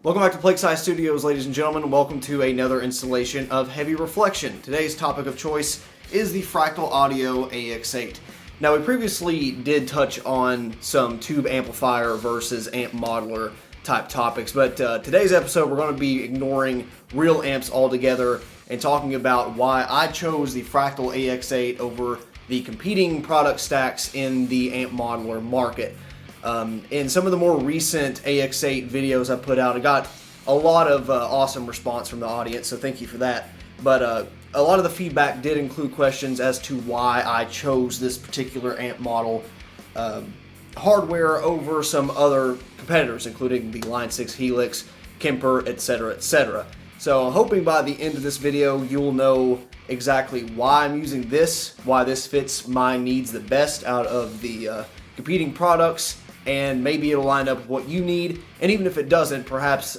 Welcome back to Plague Scythe Studios, ladies and gentlemen. Welcome to another installation of Heavy Reflection. Today's topic of choice is the Fractal Audio AX8. Now, we previously did touch on some tube amplifier versus amp modeler type topics, but today's episode we're going to be ignoring real amps altogether and talking about why I chose the Fractal AX8 over the competing product stacks in the amp modeler market. In some of the more recent AX8 videos I put out, I got a lot of awesome response from the audience, so thank you for that. But a lot of the feedback did include questions as to why I chose this particular amp model hardware over some other competitors, including the Line 6 Helix, Kemper, etc., etc. So I'm hoping by the end of this video you'll know exactly why I'm using this, why this fits my needs the best out of the competing products, and maybe it'll line up with what you need. And even if it doesn't, perhaps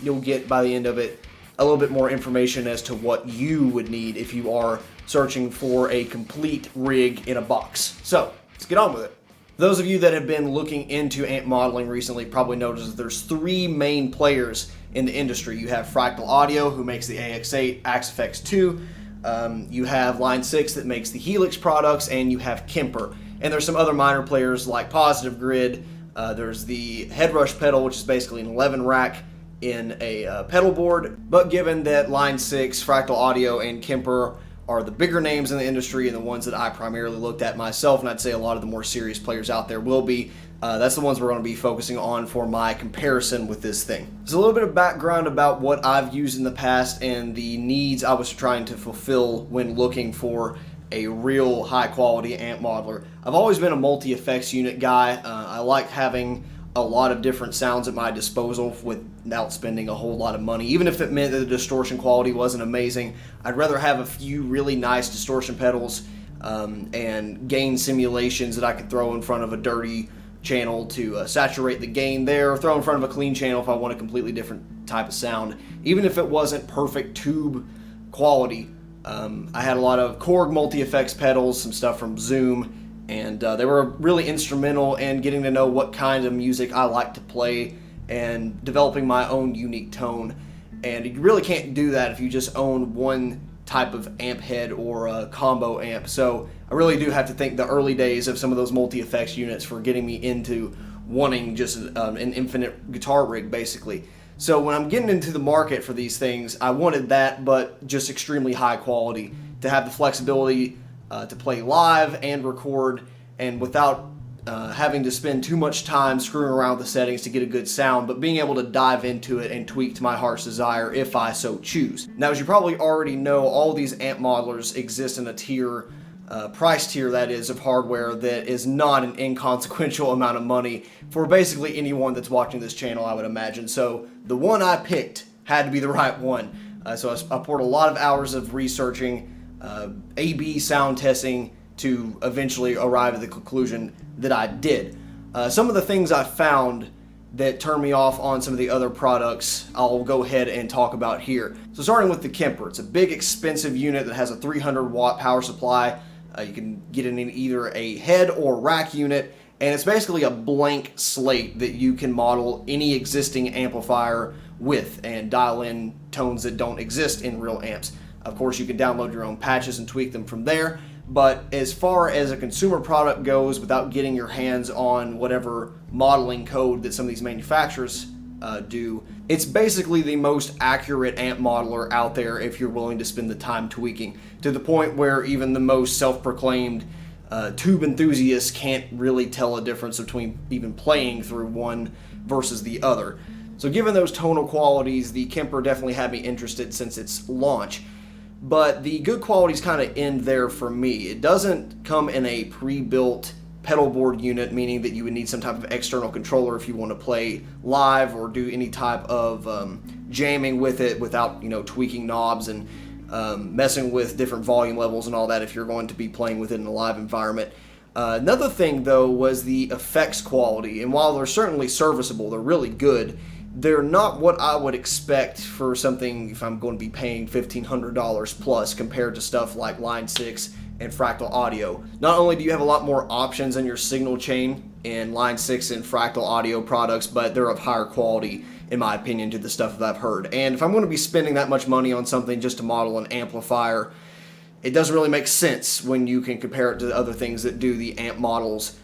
you'll get by the end of it a little bit more information as to what you would need if you are searching for a complete rig in a box. So let's get on with it. Those of you that have been looking into amp modeling recently probably noticed that there's three main players in the industry. You have Fractal Audio, who makes the AX8, AX8, you have Line 6 that makes the Helix products, and you have Kemper. And there's some other minor players like Positive Grid. There's the Headrush pedal, which is basically an 11 rack in a pedal board. But given that Line 6, Fractal Audio, and Kemper are the bigger names in the industry and the ones that I primarily looked at myself, and I'd say a lot of the more serious players out there will be, that's the ones we're going to be focusing on for my comparison with this thing. There's a little bit of background about what I've used in the past and the needs I was trying to fulfill when looking for a real high quality amp modeler. I've always been a multi-effects unit guy. I like having a lot of different sounds at my disposal without spending a whole lot of money. Even if it meant that the distortion quality wasn't amazing, I'd rather have a few really nice distortion pedals and gain simulations that I could throw in front of a dirty channel to saturate the gain there, or throw in front of a clean channel if I want a completely different type of sound. Even if it wasn't perfect tube quality, I had a lot of Korg multi-effects pedals, some stuff from Zoom, and they were really instrumental in getting to know what kind of music I like to play and developing my own unique tone. And you really can't do that if you just own one type of amp head or a combo amp. So I really do have to thank the early days of some of those multi-effects units for getting me into wanting just an infinite guitar rig, basically. So when I'm getting into the market for these things, I wanted that, but just extremely high quality, to have the flexibility to play live and record, and without having to spend too much time screwing around with the settings to get a good sound, but being able to dive into it and tweak to my heart's desire if I so choose. Now, as you probably already know, all these amp modelers exist in a tier, price tier that is, of hardware that is not an inconsequential amount of money for basically anyone that's watching this channel, I would imagine. So the one I picked had to be the right one. So I poured a lot of hours of researching, A/B sound testing to eventually arrive at the conclusion that I did. Some of the things I found that turned me off on some of the other products, I'll go ahead and talk about here. So starting with the Kemper, it's a big expensive unit that has a 300 watt power supply. You can get it in either a head or rack unit, and it's basically a blank slate that you can model any existing amplifier with and dial in tones that don't exist in real amps. Of course, you can download your own patches and tweak them from there, but as far as a consumer product goes, without getting your hands on whatever modeling code that some of these manufacturers do, it's basically the most accurate amp modeler out there if you're willing to spend the time tweaking, to the point where even the most self-proclaimed tube enthusiasts can't really tell a difference between even playing through one versus the other. So given those tonal qualities, the Kemper definitely had me interested since its launch. But the good qualities kind of end there for me. It doesn't come in a pre-built pedal board unit, meaning that you would need some type of external controller if you want to play live or do any type of jamming with it without, tweaking knobs and messing with different volume levels and all that if you're going to be playing with it in a live environment. Another thing, though, was the effects quality. And while they're certainly serviceable, they're really good, they're not what I would expect for something if I'm going to be paying $1,500 plus compared to stuff like Line 6 and Fractal Audio. Not only do you have a lot more options in your signal chain in Line 6 and Fractal Audio products, but they're of higher quality in my opinion, to the stuff that I've heard. And if I'm going to be spending that much money on something just to model an amplifier, it doesn't really make sense when you can compare it to other things that do the amp models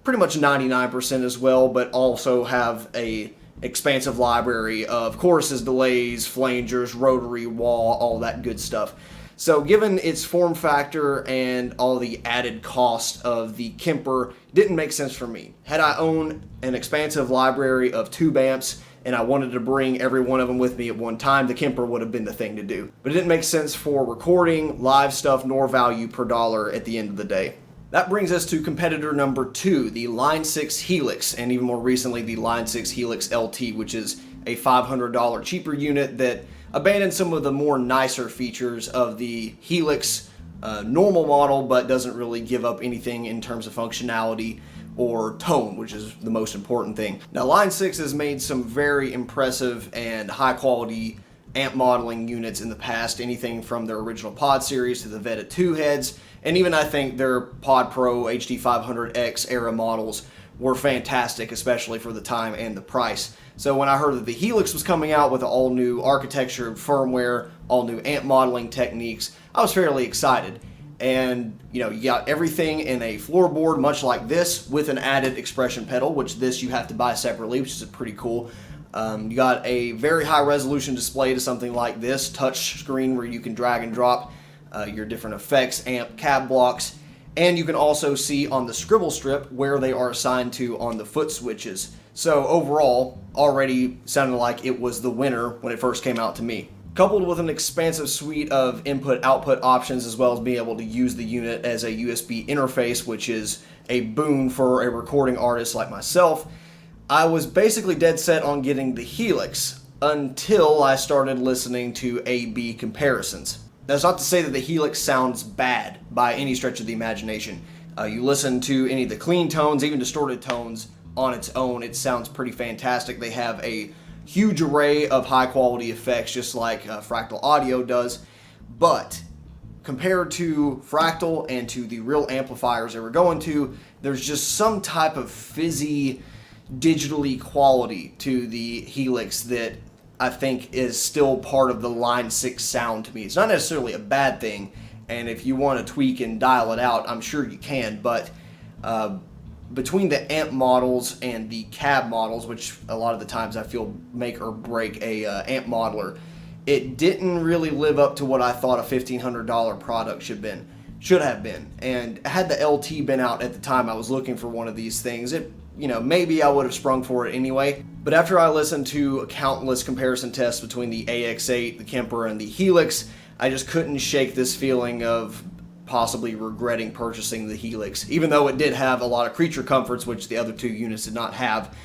pretty much 99% as well, but also have a expansive library of choruses, delays, flangers, rotary, wah, all that good stuff. So given its form factor and all the added cost of the Kemper, didn't make sense for me. Had I owned an expansive library of tube amps and I wanted to bring every one of them with me at one time, the Kemper would have been the thing to do. But it didn't make sense for recording, live stuff, nor value per dollar at the end of the day. That brings us to competitor number 2, the Line 6 Helix, and even more recently the Line 6 Helix Lt, which is a $500 cheaper unit that abandoned some of the more nicer features of the Helix normal model, but doesn't really give up anything in terms of functionality or tone, which is the most important thing. Now, Line 6 has made some very impressive and high quality amp modeling units in the past, anything from their original Pod series to the Veta 2 heads, and even I think their Pod Pro HD500X era models were fantastic, especially for the time and the price. So when I heard that the Helix was coming out with all new architecture, firmware, all new amp modeling techniques, I was fairly excited. And you know, you got everything in a floorboard much like this with an added expression pedal, which this you have to buy separately, which is pretty cool. You got a very high resolution display to something like this, touch screen where you can drag and drop your different effects, amp, cab blocks, and you can also see on the scribble strip where they are assigned to on the foot switches. So overall, already sounded like it was the winner when it first came out to me. Coupled with an expansive suite of input-output options, as well as being able to use the unit as a USB interface, which is a boon for a recording artist like myself, I was basically dead set on getting the Helix until I started listening to A/B comparisons. That's not to say that the Helix sounds bad by any stretch of the imagination. You listen to any of the clean tones, even distorted tones on its own, it sounds pretty fantastic. They have a huge array of high quality effects, just like Fractal Audio does, but compared to Fractal and to the real amplifiers they were going to, there's just some type of fizzy, digitally quality to the Helix that I think is still part of the Line 6 sound to me. It's not necessarily a bad thing, and if you want to tweak and dial it out, I'm sure you can, but between the amp models and the cab models, which a lot of the times I feel make or break a amp modeler, it didn't really live up to what I thought a $1,500 product should have been. And had the LT been out at the time I was looking for one of these things, maybe I would have sprung for it anyway. But after I listened to countless comparison tests between the AX8, the Kemper, and the Helix, I just couldn't shake this feeling of possibly regretting purchasing the Helix, even though it did have a lot of creature comforts, which the other two units did not have.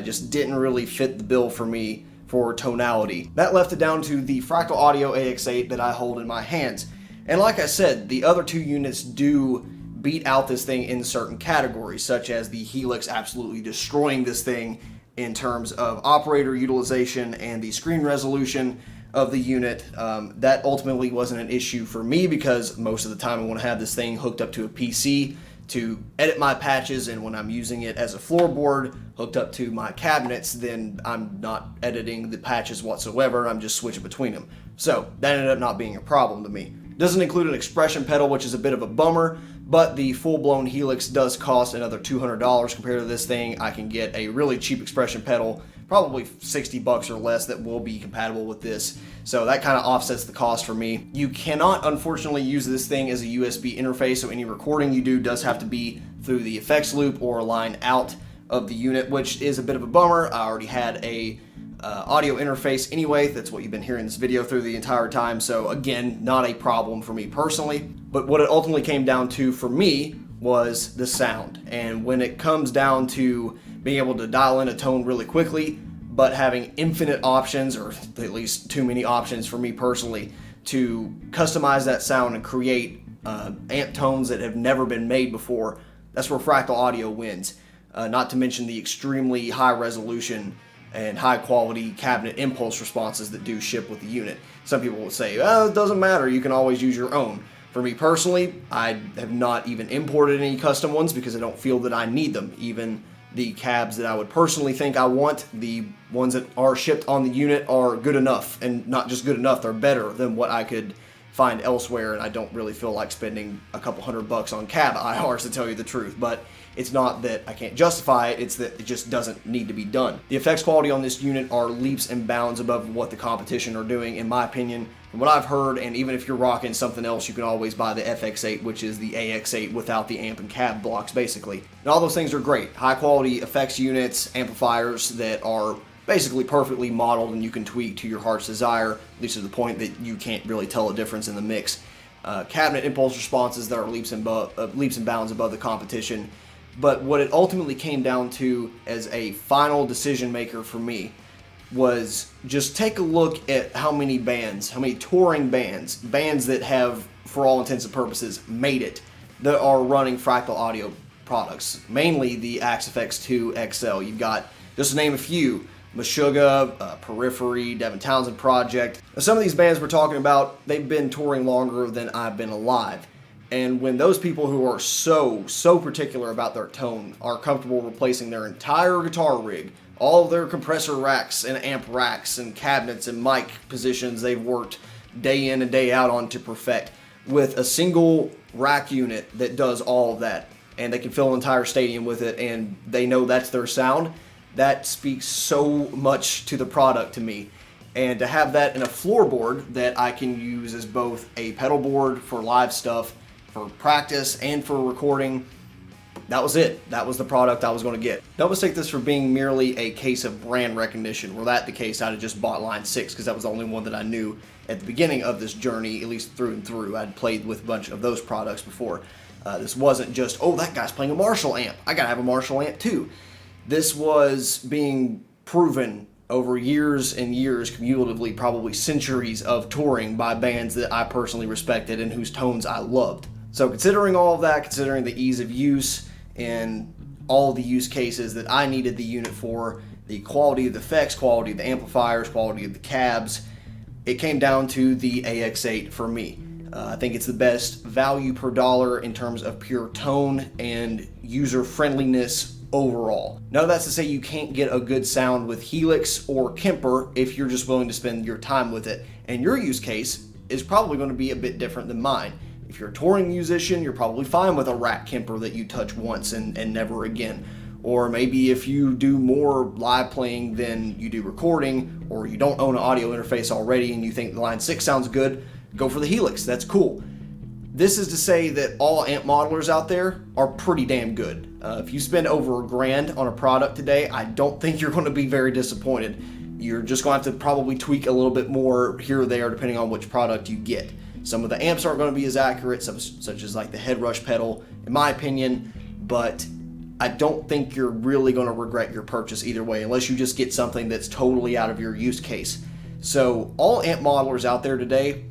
Just didn't really fit the bill for me for tonality. That left it down to the Fractal Audio AX8 that I hold in my hands. And like I said, the other two units do beat out this thing in certain categories, such as the Helix absolutely destroying this thing in terms of operator utilization and the screen resolution of the unit. That ultimately wasn't an issue for me because most of the time I want to have this thing hooked up to a PC to edit my patches, and when I'm using it as a floorboard hooked up to my cabinets, then I'm not editing the patches whatsoever, I'm just switching between them. So that ended up not being a problem to me. Doesn't include an expression pedal, which is a bit of a bummer, but the full-blown Helix does cost another $200 compared to this thing. I can get a really cheap expression pedal, probably $60 or less, that will be compatible with this. So that kind of offsets the cost for me. You cannot, unfortunately, use this thing as a USB interface, so any recording you do does have to be through the effects loop or a line out of the unit, which is a bit of a bummer. I already had a audio interface anyway. That's what you've been hearing this video through the entire time. So again, not a problem for me personally. But what it ultimately came down to for me was the sound. And when it comes down to being able to dial in a tone really quickly, but having infinite options, or at least too many options for me personally, to customize that sound and create amp tones that have never been made before, that's where Fractal Audio wins. Not to mention the extremely high resolution and high quality cabinet impulse responses that do ship with the unit. Some people will say, oh, it doesn't matter, you can always use your own. For me personally, I have not even imported any custom ones because I don't feel that I need them. Even the cabs that I would personally think I want. The ones that are shipped on the unit are good enough, and not just good enough, they're better than what I could find elsewhere, and I don't really feel like spending a couple $100 on cab IRs, to tell you the truth. But it's not that I can't justify it, it's that it just doesn't need to be done. The effects quality on this unit are leaps and bounds above what the competition are doing, in my opinion. From what I've heard, and even if you're rocking something else, you can always buy the FX8, which is the AX8 without the amp and cab blocks, basically. And all those things are great. High quality effects units, amplifiers that are basically perfectly modeled and you can tweak to your heart's desire, at least to the point that you can't really tell a difference in the mix. Cabinet impulse responses that are leaps and bounds above the competition. But what it ultimately came down to as a final decision maker for me was just take a look at how many touring bands that have, for all intents and purposes, made it, that are running Fractal audio products. Mainly the AX8 XL. You've got, just to name a few, Meshuggah, Periphery, Devin Townsend Project. Now, some of these bands we're talking about, they've been touring longer than I've been alive. And when those people who are so particular about their tone are comfortable replacing their entire guitar rig, all of their compressor racks and amp racks and cabinets and mic positions they've worked day in and day out on to perfect, with a single rack unit that does all of that, and they can fill an entire stadium with it, and they know that's their sound, that speaks so much to the product to me. And to have that in a floorboard that I can use as both a pedal board for live stuff, for practice, and for recording, that was it. That was the product I was going to get. Don't mistake this for being merely a case of brand recognition. Were that the case, I'd have just bought Line 6 because that was the only one that I knew at the beginning of this journey, at least through and through. I'd played with a bunch of those products before. This wasn't just, oh, that guy's playing a Marshall amp, I gotta have a Marshall amp too. This was being proven over years and years, cumulatively probably centuries of touring by bands that I personally respected and whose tones I loved. So considering all of that, considering the ease of use and all the use cases that I needed the unit for, the quality of the effects, quality of the amplifiers, quality of the cabs, it came down to the AX8 for me. I think it's the best value per dollar in terms of pure tone and user friendliness overall. Now that's to say you can't get a good sound with Helix or Kemper if you're just willing to spend your time with it, and your use case is probably going to be a bit different than mine. If you're a touring musician, you're probably fine with a rack Kemper that you touch once and never again. Or maybe if you do more live playing than you do recording, or you don't own an audio interface already and you think the Line 6 sounds good, go for the Helix. That's cool. This is to say that all amp modelers out there are pretty damn good. If you spend over $1,000 on a product today, I don't think you're going to be very disappointed. You're just going to have to probably tweak a little bit more here or there depending on which product you get. Some of the amps aren't going to be as accurate, such as like the head rush pedal, in my opinion, but I don't think you're really going to regret your purchase either way, unless you just get something that's totally out of your use case. So all amp modelers out there today,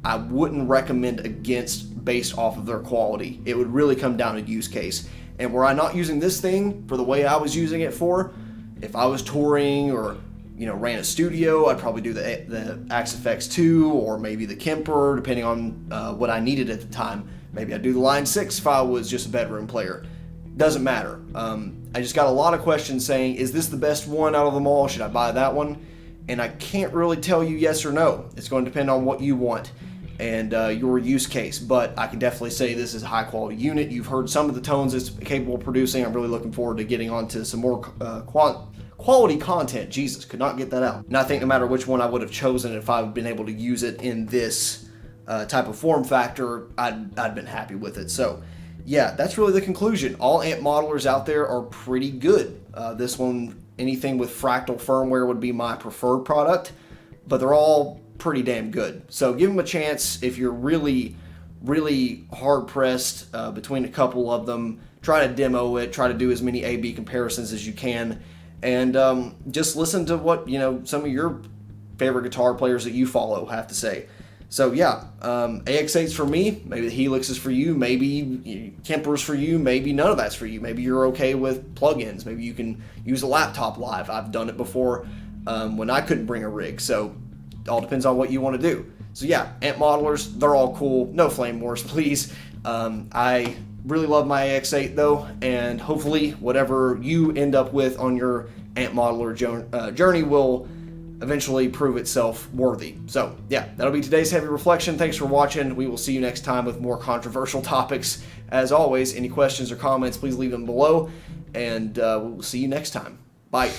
I wouldn't recommend against based off of their quality. It would really come down to use case. And were I not using this thing for the way I was using it for, if I was touring or ran a studio, I'd probably do the AX8 2 or maybe the Kemper, depending on what I needed at the time. Maybe I'd do the Line 6 if I was just a bedroom player. Doesn't matter. I just got a lot of questions saying, is this the best one out of them all? Should I buy that one? And I can't really tell you yes or no. It's going to depend on what you want and your use case, but I can definitely say this is a high quality unit. You've heard some of the tones it's capable of producing. I'm really looking forward to getting onto some more quality content. Jesus, could not get that out. And I think no matter which one I would have chosen, if I've been able to use it in this type of form factor, I'd been happy with it. So yeah, that's really the conclusion. All amp modelers out there are pretty good. This one, anything with Fractal firmware would be my preferred product, but they're all pretty damn good. So give them a chance. If you're really hard pressed between a couple of them, try to demo it, try to do as many A/B comparisons as you can, and just listen to what some of your favorite guitar players that you follow have to say. So yeah, AX8's for me, maybe the Helix is for you, maybe Kemper's for you, maybe none of that's for you. Maybe you're okay with plugins, maybe you can use a laptop live. I've done it before when I couldn't bring a rig, so it all depends on what you want to do. So yeah, amp modelers, they're all cool. No flame wars, please. I Really love my AX8 though, and hopefully whatever you end up with on your amp modeler journey will eventually prove itself worthy. So yeah, that'll be today's heavy reflection. Thanks for watching. We will see you next time with more controversial topics. As always, any questions or comments, please leave them below, and we'll see you next time. Bye.